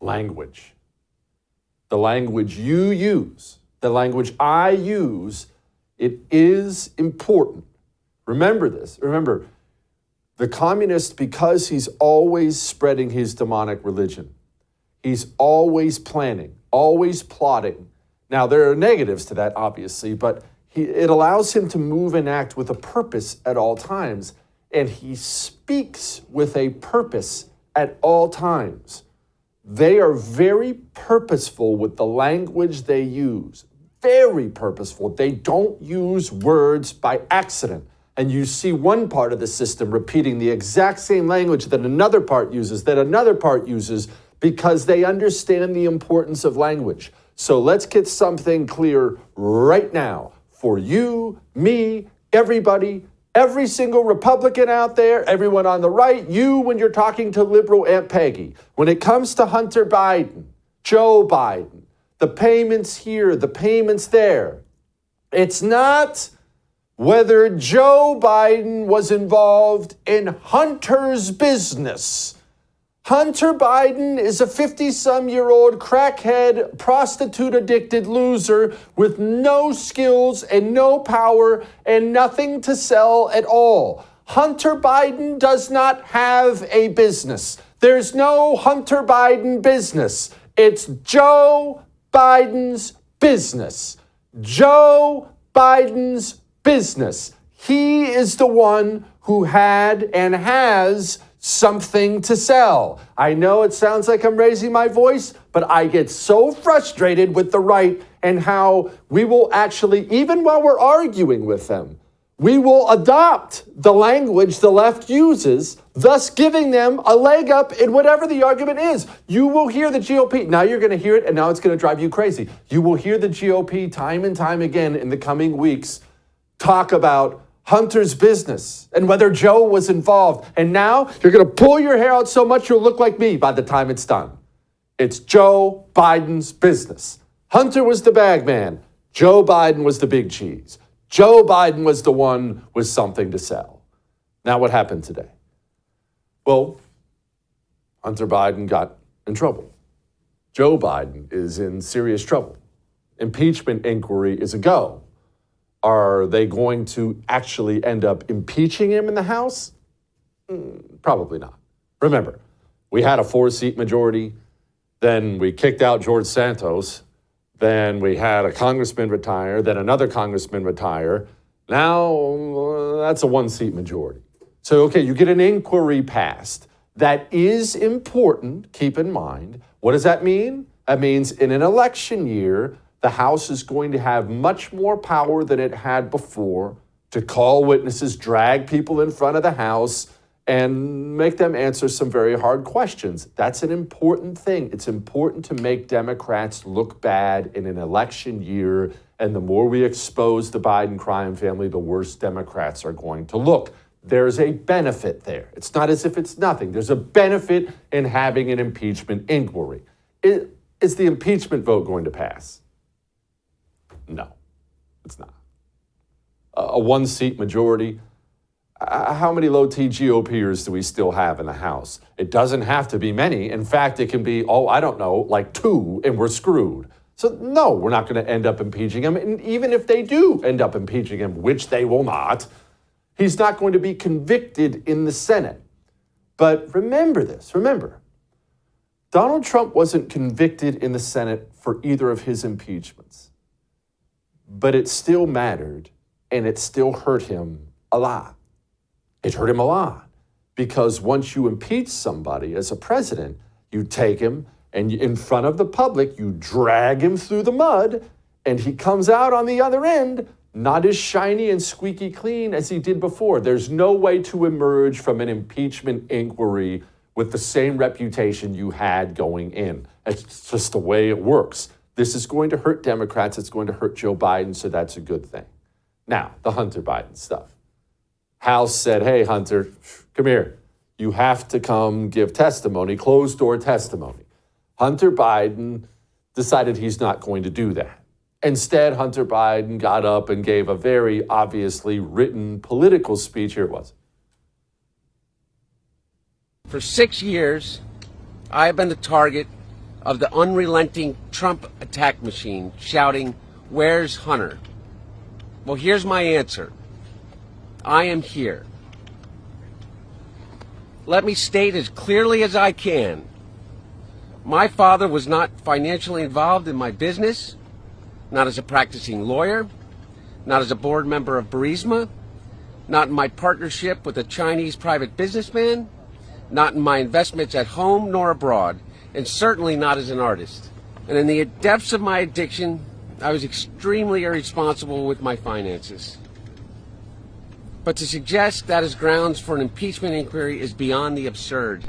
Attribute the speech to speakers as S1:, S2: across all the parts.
S1: language. The language you use, the language I use, it is important. Remember this. Remember, the communist, because he's always spreading his demonic religion, he's always planning, always plotting. Now, there are negatives to that, obviously, but it allows him to move and act with a purpose at all times, and he speaks with a purpose at all times. They are very purposeful with the language they use, very purposeful. They don't use words by accident. And you see one part of the system repeating the exact same language that another part uses, because they understand the importance of language. So let's get something clear right now for you, me, everybody, every single Republican out there, everyone on the right, you when you're talking to liberal Aunt Peggy. When it comes to Hunter Biden, Joe Biden, the payments here, the payments there, it's not whether Joe Biden was involved in Hunter's business. Hunter Biden is a 50-some-year-old crackhead, prostitute-addicted loser with no skills and no power and nothing to sell at all. Hunter Biden does not have a business. There's no Hunter Biden business. It's Joe Biden's business. Joe Biden's business. He is the one who had and has something to sell. I know it sounds like I'm raising my voice, but I get so frustrated with the right and how we will actually, even while we're arguing with them, we will adopt the language the left uses, thus giving them a leg up in whatever the argument is. You will hear the GOP. Now you're going to hear it, and now it's going to drive you crazy. You will hear the GOP time and time again in the coming weeks talk about Hunter's business and whether Joe was involved. And now you're going to pull your hair out so much you'll look like me by the time it's done. It's Joe Biden's business. Hunter was the bag man. Joe Biden was the big cheese. Joe Biden was the one with something to sell. Now what happened today? Well, Hunter Biden got in trouble. Joe Biden is in serious trouble. Impeachment inquiry is a go. Are they going to actually end up impeaching him in the House? Probably not. Remember, we had a 4-seat majority. Then we kicked out George Santos. Then we had a congressman retire. Then another congressman retire. Now that's a 1-seat majority. So, okay, you get an inquiry passed. That is important, keep in mind. What does that mean? That means in an election year, the House is going to have much more power than it had before to call witnesses, drag people in front of the House, and make them answer some very hard questions. That's an important thing. It's important to make Democrats look bad in an election year, and the more we expose the Biden crime family, the worse Democrats are going to look. There's a benefit there. It's not as if it's nothing. There's a benefit in having an impeachment inquiry. Is the impeachment vote going to pass? No, it's not. A 1-seat majority. How many low-T GOPers do we still have in the House? It doesn't have to be many. In fact, it can be, like 2, and we're screwed. So no, we're not going to end up impeaching him. And even if they do end up impeaching him, which they will not, he's not going to be convicted in the Senate. But remember this, Donald Trump wasn't convicted in the Senate for either of his impeachments. But it still mattered, and it still hurt him a lot. It hurt him a lot because once you impeach somebody as a president, you take him and in front of the public, you drag him through the mud, and he comes out on the other end not as shiny and squeaky clean as he did before. There's no way to emerge from an impeachment inquiry with the same reputation you had going in. It's just the way it works. This is going to hurt Democrats. It's going to hurt Joe Biden, so that's a good thing. Now, the Hunter Biden stuff. House said, hey, Hunter, come here. You have to come give testimony, closed-door testimony. Hunter Biden decided he's not going to do that. Instead, Hunter Biden got up and gave a very obviously written political speech. Here it was.
S2: For 6 years, I have been the target of the unrelenting Trump attack machine shouting, "Where's Hunter?" Well, here's my answer. I am here. Let me state as clearly as I can. My father was not financially involved in my business, not as a practicing lawyer, not as a board member of Burisma, not in my partnership with a Chinese private businessman, not in my investments at home nor abroad, and certainly not as an artist. And in the depths of my addiction, I was extremely irresponsible with my finances. But to suggest that as grounds for an impeachment inquiry is beyond the absurd.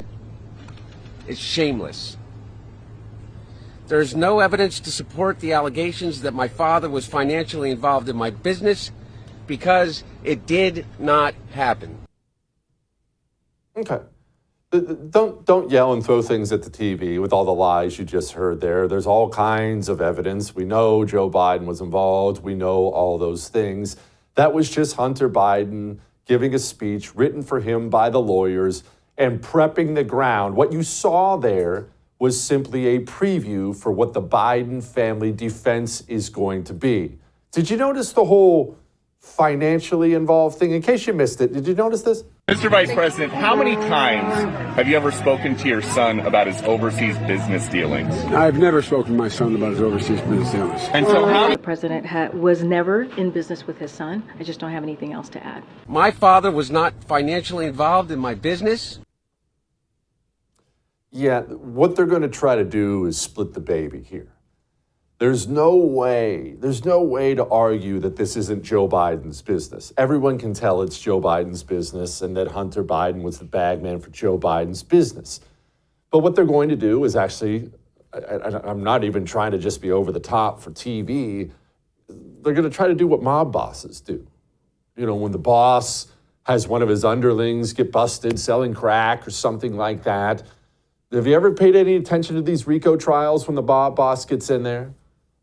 S2: It's shameless. There is no evidence to support the allegations that my father was financially involved in my business because it did not happen.
S1: Okay. Don't yell and throw things at the TV with all the lies you just heard there. There's all kinds of evidence. We know Joe Biden was involved. We know all those things. That was just Hunter Biden giving a speech written for him by the lawyers and prepping the ground. What you saw there was simply a preview for what the Biden family defense is going to be. Did you notice the whole financially involved thing? In case you missed it, did you notice this?
S3: Mr. Vice President, how many times have you ever spoken to your son about his overseas business dealings?
S4: I've never spoken to my son about his overseas business dealings.
S3: And so how...
S5: The president was never in business with his son. I just don't have anything else to add.
S2: My father was not financially involved in my business.
S1: Yeah, what they're going to try to do is split the baby here. There's no way to argue that this isn't Joe Biden's business. Everyone can tell it's Joe Biden's business and that Hunter Biden was the bagman for Joe Biden's business. But what they're going to do is actually, I'm not even trying to just be over the top for TV, they're going to try to do what mob bosses do. You know, when the boss has one of his underlings get busted selling crack or something like that. Have you ever paid any attention to these RICO trials when the mob boss gets in there?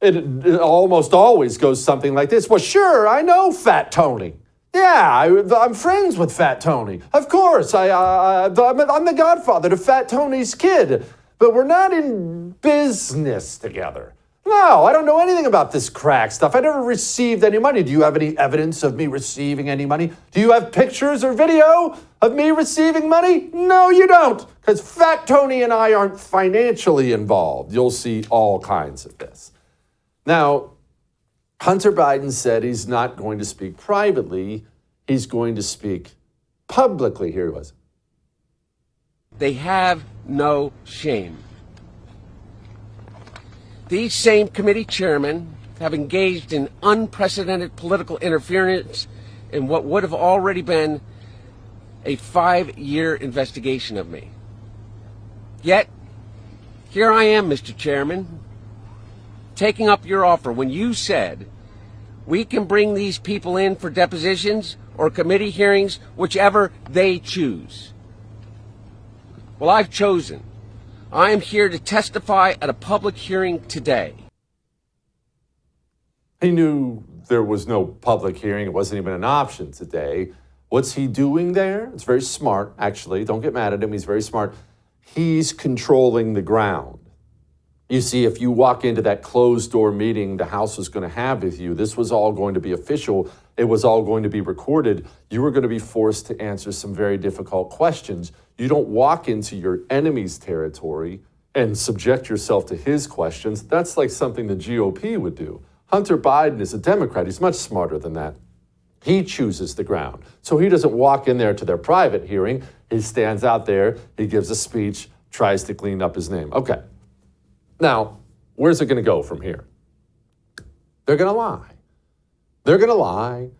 S1: It almost always goes something like this. Well, sure, I know Fat Tony. Yeah, I'm friends with Fat Tony. Of course, I'm the godfather to Fat Tony's kid. But we're not in business together. No, I don't know anything about this crack stuff. I never received any money. Do you have any evidence of me receiving any money? Do you have pictures or video of me receiving money? No, you don't, because Fat Tony and I aren't financially involved. You'll see all kinds of this. Now, Hunter Biden said he's not going to speak privately. He's going to speak publicly. Here he was.
S2: They have no shame. These same committee chairmen have engaged in unprecedented political interference in what would have already been a 5-year investigation of me. Yet, here I am, Mr. Chairman, taking up your offer when you said we can bring these people in for depositions or committee hearings, whichever they choose. Well, I've chosen. I am here to testify at a public hearing today.
S1: He knew there was no public hearing. It wasn't even an option today. What's he doing there? It's very smart, actually. Don't get mad at him. He's very smart. He's controlling the ground. You see, if you walk into that closed-door meeting the House was going to have with you, this was all going to be official. It was all going to be recorded. You were going to be forced to answer some very difficult questions. You don't walk into your enemy's territory and subject yourself to his questions. That's like something the GOP would do. Hunter Biden is a Democrat. He's much smarter than that. He chooses the ground. So he doesn't walk in there to their private hearing. He stands out there, he gives a speech, tries to clean up his name. Okay. Now, where's it going to go from here? They're going to lie. They're going to lie.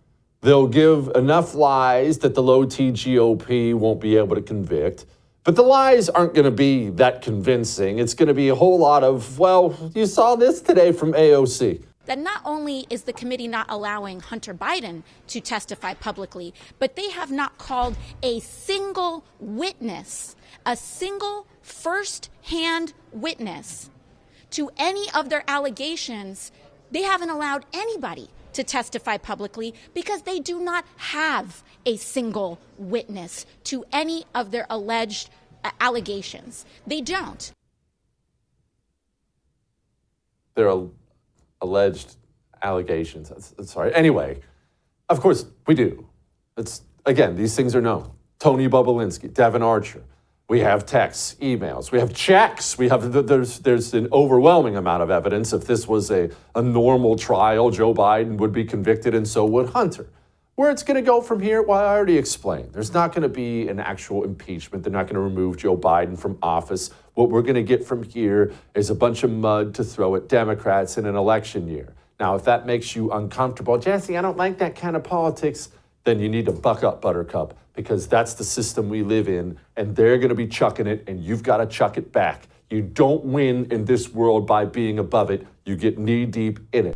S1: They'll give enough lies that the low-T GOP won't be able to convict. But the lies aren't going to be that convincing. It's going to be a whole lot of, well, you saw this today from AOC.
S6: That not only is the committee not allowing Hunter Biden to testify publicly, but they have not called a single witness, a single first-hand witness to any of their allegations. They haven't allowed anybody to testify publicly because they do not have a single witness to any of their alleged allegations. They don't.
S1: They're alleged allegations. Sorry. Anyway, of course we do. Again, these things are known. Tony Bobulinski, Devin Archer. We have texts, emails, we have checks. There's an overwhelming amount of evidence. If this was a normal trial, Joe Biden would be convicted and so would Hunter. Where it's going to go from here, well, I already explained. There's not going to be an actual impeachment. They're not going to remove Joe Biden from office. What we're going to get from here is a bunch of mud to throw at Democrats in an election year. Now, if that makes you uncomfortable, Jesse, I don't like that kind of politics, then you need to buck up, Buttercup, because that's the system we live in, and they're going to be chucking it, and you've got to chuck it back. You don't win in this world by being above it. You get knee deep in it.